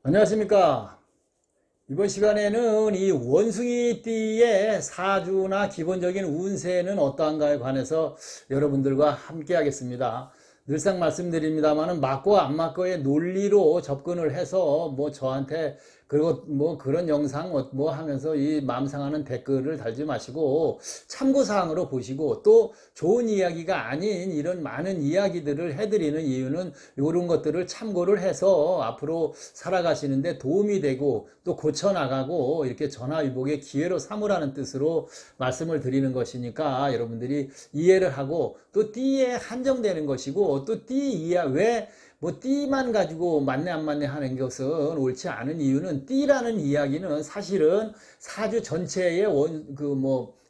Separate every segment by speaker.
Speaker 1: 안녕하십니까. 이번 시간에는 이 원숭이띠의 사주나 기본적인 운세는 어떠한가에 관해서 여러분들과 함께 하겠습니다. 늘상 말씀드립니다만은 맞고 안 맞고의 논리로 접근을 해서 저한테 그리고 그런 영상 뭐 하면서 이 마음 상하는 댓글을 달지 마시고 참고사항으로 보시고, 또 좋은 이야기가 아닌 이런 많은 이야기들을 해드리는 이유는 이런 것들을 참고를 해서 앞으로 살아가시는데 도움이 되고 또 고쳐나가고 이렇게 전화위복의 기회로 삼으라는 뜻으로 말씀을 드리는 것이니까 여러분들이 이해를 하고, 또 띠에 한정되는 것이고, 또 띠 이야 왜 띠만 가지고 맞네 안 맞네 하는 것은 옳지 않은 이유는, 띠라는 이야기는 사실은 사주 전체의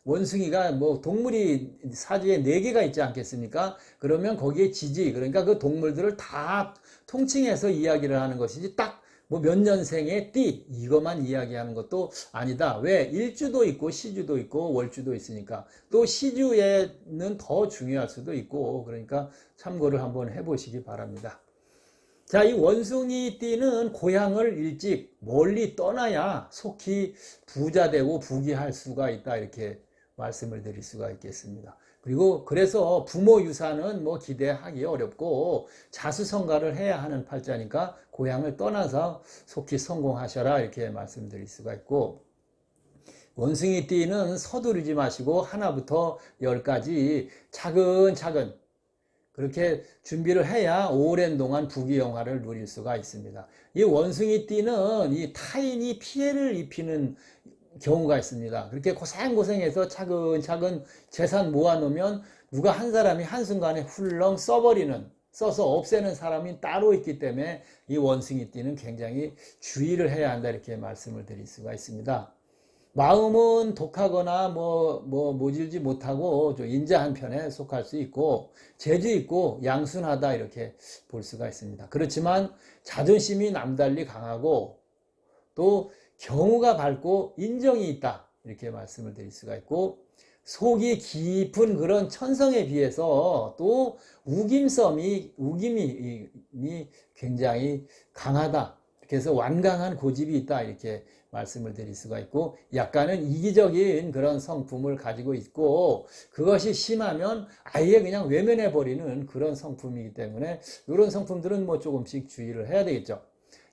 Speaker 1: 원숭이가 동물이 사주에 4개가 있지 않겠습니까? 그러면 거기에 지지, 그러니까 그 동물들을 다 통칭해서 이야기를 하는 것이지, 딱 몇 년생의 띠 이것만 이야기하는 것도 아니다. 왜? 일주도 있고 시주도 있고 월주도 있으니까. 또 시주에는 더 중요할 수도 있고, 그러니까 참고를 한번 해보시기 바랍니다. 자, 이 원숭이 띠는 고향을 일찍 멀리 떠나야 속히 부자 되고 부귀할 수가 있다, 이렇게 말씀을 드릴 수가 있겠습니다. 그리고 그래서 부모 유산은 기대하기 어렵고 자수성가를 해야 하는 팔자니까 고향을 떠나서 속히 성공하셔라, 이렇게 말씀드릴 수가 있고, 원숭이 띠는 서두르지 마시고 하나부터 10까지 차근차근 그렇게 준비를 해야 오랜 동안 부귀영화를 누릴 수가 있습니다. 이 원숭이 띠는 이 타인이 피해를 입히는 경우가 있습니다. 그렇게 고생고생해서 차근차근 재산 모아놓으면 누가 한 사람이 한순간에 훌렁 써서 없애는 사람이 따로 있기 때문에 이 원숭이 띠는 굉장히 주의를 해야 한다, 이렇게 말씀을 드릴 수가 있습니다. 마음은 독하거나 모질지 못하고 좀 인자한 편에 속할 수 있고, 재주 있고 양순하다, 이렇게 볼 수가 있습니다. 그렇지만 자존심이 남달리 강하고 또 경우가 밝고 인정이 있다, 이렇게 말씀을 드릴 수가 있고, 속이 깊은 그런 천성에 비해서 또 우김이 굉장히 강하다. 그래서 완강한 고집이 있다, 이렇게 말씀을 드릴 수가 있고, 약간은 이기적인 그런 성품을 가지고 있고, 그것이 심하면 아예 그냥 외면해버리는 그런 성품이기 때문에 이런 성품들은 조금씩 주의를 해야 되겠죠.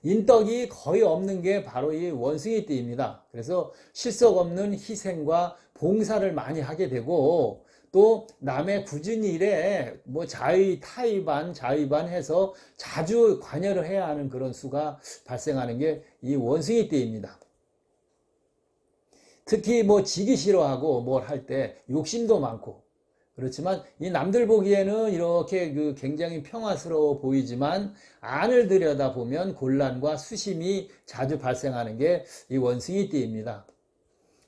Speaker 1: 인덕이 거의 없는 게 바로 이 원숭이 띠입니다. 그래서 실속 없는 희생과 봉사를 많이 하게 되고, 또 남의 굳은 일에 자의반 해서 자주 관여를 해야 하는 그런 수가 발생하는 게 이 원숭이 띠입니다. 특히 지기 싫어하고 뭘 할 때 욕심도 많고, 그렇지만 이 남들 보기에는 이렇게 굉장히 평화스러워 보이지만 안을 들여다보면 곤란과 수심이 자주 발생하는 게 이 원숭이 띠입니다.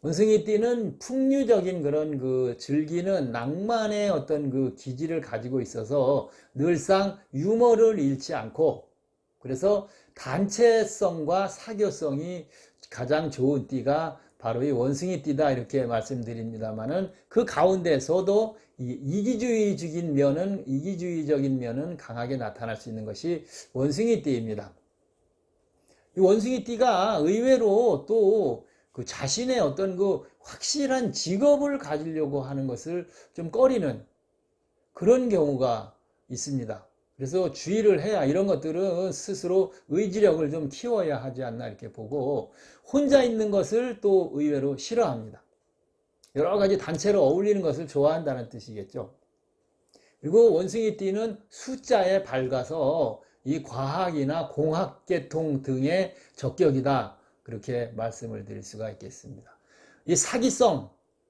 Speaker 1: 원숭이 띠는 풍류적인 그런 즐기는 낭만의 어떤 기질을 가지고 있어서 늘상 유머를 잃지 않고, 그래서 단체성과 사교성이 가장 좋은 띠가 바로 이 원숭이 띠다, 이렇게 말씀드립니다만은, 그 가운데서도 이기주의적인 면은 강하게 나타날 수 있는 것이 원숭이 띠입니다. 이 원숭이 띠가 의외로 또 자신의 어떤 확실한 직업을 가지려고 하는 것을 좀 꺼리는 그런 경우가 있습니다. 그래서 주의를 해야, 이런 것들은 스스로 의지력을 좀 키워야 하지 않나, 이렇게 보고, 혼자 있는 것을 또 의외로 싫어합니다. 여러 가지 단체로 어울리는 것을 좋아한다는 뜻이겠죠. 그리고 원숭이 띠는 숫자에 밝아서 이 과학이나 공학계통 등의 적격이다, 그렇게 말씀을 드릴 수가 있겠습니다. 이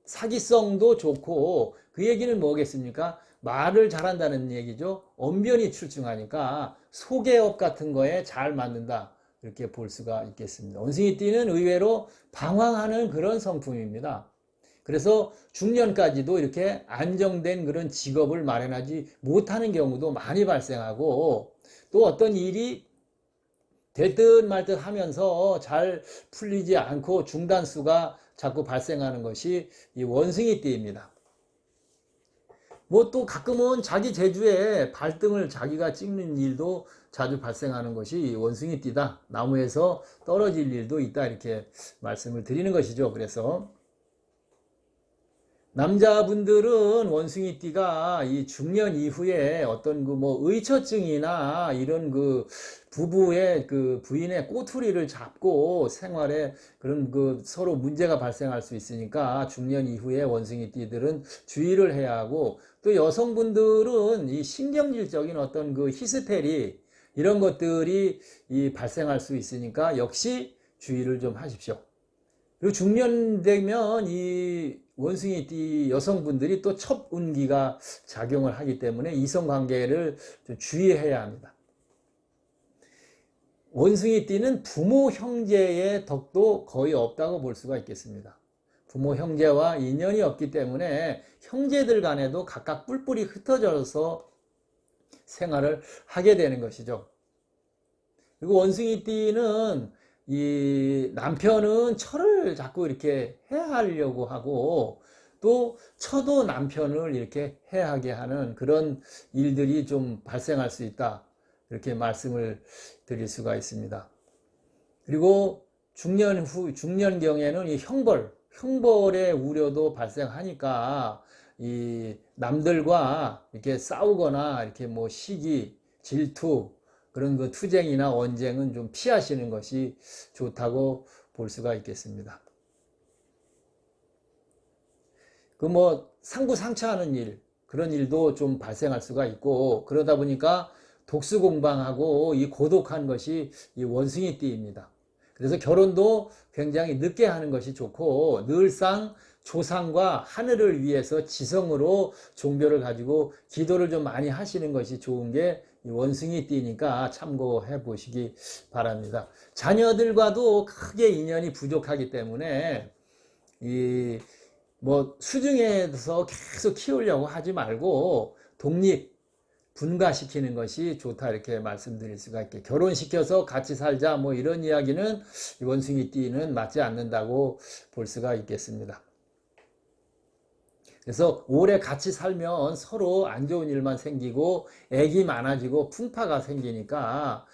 Speaker 1: 사기성도 좋고, 그 얘기는 뭐겠습니까? 말을 잘한다는 얘기죠. 언변이 출중하니까 소개업 같은 거에 잘 맞는다, 이렇게 볼 수가 있겠습니다. 원숭이 띠는 의외로 방황하는 그런 성품입니다. 그래서 중년까지도 이렇게 안정된 그런 직업을 마련하지 못하는 경우도 많이 발생하고, 또 어떤 일이 될 듯 말 듯 하면서 잘 풀리지 않고 중단수가 자꾸 발생하는 것이 이 원숭이 띠입니다. 뭐 또 가끔은 자기 재주에 발등을 자기가 찍는 일도 자주 발생하는 것이 원숭이띠다. 나무에서 떨어질 일도 있다. 이렇게 말씀을 드리는 것이죠. 그래서 남자분들은 원숭이띠가 이 중년 이후에 어떤 그 뭐 의처증이나 이런 그 부부의 그 부인의 꼬투리를 잡고 생활에 그런 그 서로 문제가 발생할 수 있으니까 중년 이후에 원숭이띠들은 주의를 해야 하고, 또 여성분들은 이 신경질적인 어떤 그 히스테리 이런 것들이 이 발생할 수 있으니까 역시 주의를 좀 하십시오. 그리고 중년 되면 이 원숭이띠 여성분들이 또 첩운기가 작용을 하기 때문에 이성관계를 좀 주의해야 합니다. 원숭이띠는 부모 형제의 덕도 거의 없다고 볼 수가 있겠습니다. 부모 형제와 인연이 없기 때문에 형제들 간에도 각각 뿔뿔이 흩어져서 생활을 하게 되는 것이죠. 그리고 원숭이띠는 이 남편은 철을 자꾸 이렇게 해하려고 하고, 또 처도 남편을 이렇게 해하게 하는 그런 일들이 좀 발생할 수 있다. 이렇게 말씀을 드릴 수가 있습니다. 그리고 중년경에는 이 형벌의 우려도 발생하니까 이 남들과 이렇게 싸우거나 이렇게 뭐 시기, 질투, 그런 그 투쟁이나 언쟁은 좀 피하시는 것이 좋다고 볼 수가 있겠습니다. 그 뭐 상부상처하는 일, 그런 일도 좀 발생할 수가 있고, 그러다 보니까 독수공방하고 이 고독한 것이 이 원숭이띠입니다. 그래서 결혼도 굉장히 늦게 하는 것이 좋고, 늘상 조상과 하늘을 위해서 지성으로 종교를 가지고 기도를 좀 많이 하시는 것이 좋은 게 이 원숭이띠니까 참고해 보시기 바랍니다. 자녀들과도 크게 인연이 부족하기 때문에 이 뭐 수중에서 계속 키우려고 하지 말고 분가시키는 것이 좋다, 이렇게 말씀드릴 수가 있게, 결혼시켜서 같이 살자 뭐 이런 이야기는 원숭이띠는 맞지 않는다고 볼 수가 있겠습니다. 그래서 오래 같이 살면 서로 안 좋은 일만 생기고 애기 많아지고 풍파가 생기니까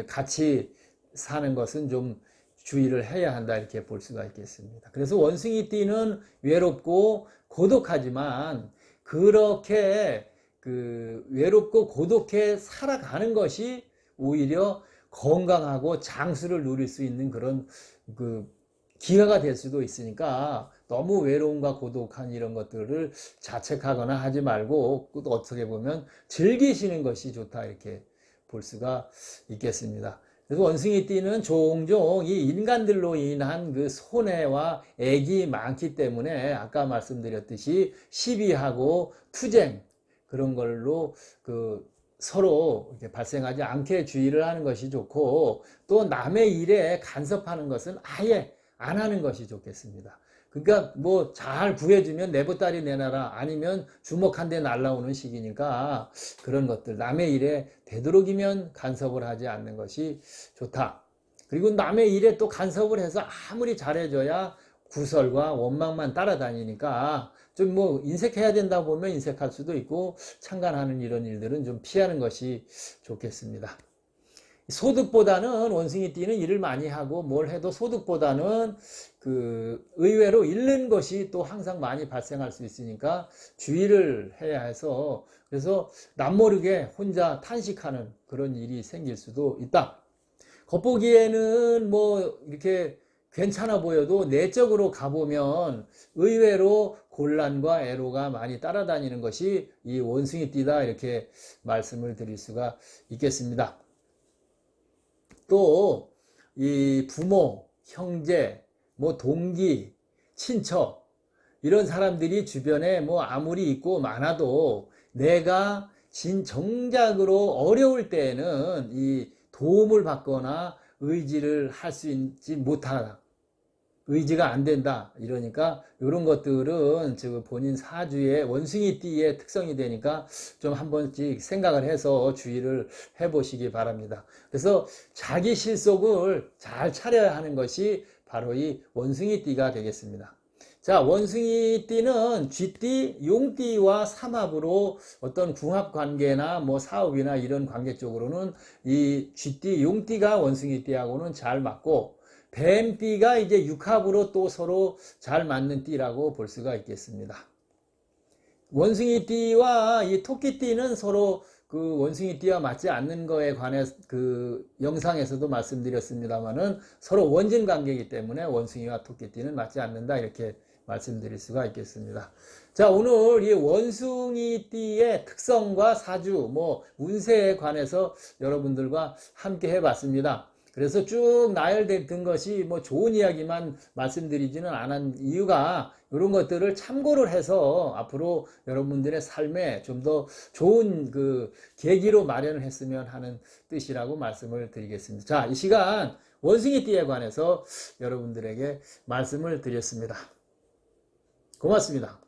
Speaker 1: 같이 사는 것은 좀 주의를 해야 한다, 이렇게 볼 수가 있겠습니다. 그래서 원숭이띠는 외롭고 고독하지만 그렇게 그 외롭고 고독해 살아가는 것이 오히려 건강하고 장수를 누릴 수 있는 그런 그 기회가 될 수도 있으니까 너무 외로움과 고독한 이런 것들을 자책하거나 하지 말고 또 어떻게 보면 즐기시는 것이 좋다, 이렇게 볼 수가 있겠습니다. 그래서 원숭이띠는 종종 이 인간들로 인한 그 손해와 액이 많기 때문에 아까 말씀드렸듯이 시비하고 투쟁 그런 걸로 그 서로 이렇게 발생하지 않게 주의를 하는 것이 좋고, 또 남의 일에 간섭하는 것은 아예 안 하는 것이 좋겠습니다. 그러니까 뭐 잘 구해주면 내 보따리 내놔라, 아니면 주먹 한 대 날라오는 시기니까 그런 것들 남의 일에 되도록이면 간섭을 하지 않는 것이 좋다. 그리고 남의 일에 또 간섭을 해서 아무리 잘해줘야 구설과 원망만 따라다니니까 좀 뭐 인색해야 된다 보면 인색할 수도 있고, 창간하는 이런 일들은 좀 피하는 것이 좋겠습니다. 소득보다는 원숭이띠는 일을 많이 하고 뭘 해도 소득보다는 그 의외로 잃는 것이 또 항상 많이 발생할 수 있으니까 주의를 해야 해서, 그래서 남모르게 혼자 탄식하는 그런 일이 생길 수도 있다. 겉보기에는 뭐 이렇게 괜찮아 보여도 내적으로 가보면 의외로 곤란과 애로가 많이 따라다니는 것이 이 원숭이띠다, 이렇게 말씀을 드릴 수가 있겠습니다. 또 이 부모, 형제, 뭐 동기, 친척 이런 사람들이 주변에 뭐 아무리 있고 많아도 내가 정작으로 어려울 때에는 이 도움을 받거나 의지를 할 수 있지 못하다, 의지가 안 된다, 이러니까 이런 것들은 지금 본인 사주의 원숭이띠의 특성이 되니까 좀 한 번씩 생각을 해서 주의를 해보시기 바랍니다. 그래서 자기 실속을 잘 차려야 하는 것이 바로 이 원숭이띠가 되겠습니다. 자, 원숭이띠는 쥐띠, 용띠와 삼합으로 어떤 궁합관계나 뭐 사업이나 이런 관계 쪽으로는 이 쥐띠, 용띠가 원숭이띠하고는 잘 맞고, 뱀띠가 이제 육합으로 또 서로 잘 맞는 띠라고 볼 수가 있겠습니다. 원숭이띠와 이 토끼띠는 서로 그 원숭이띠와 맞지 않는 거에 관해 그 영상에서도 말씀드렸습니다만은 서로 원진 관계이기 때문에 원숭이와 토끼띠는 맞지 않는다, 이렇게 말씀드릴 수가 있겠습니다. 자, 오늘 이 원숭이띠의 특성과 사주, 뭐 운세에 관해서 여러분들과 함께 해봤습니다. 그래서 쭉 나열된 것이 뭐 좋은 이야기만 말씀드리지는 않은 이유가, 이런 것들을 참고를 해서 앞으로 여러분들의 삶에 좀 더 좋은 그 계기로 마련을 했으면 하는 뜻이라고 말씀을 드리겠습니다. 자, 이 시간 원숭이띠에 관해서 여러분들에게 말씀을 드렸습니다. 고맙습니다.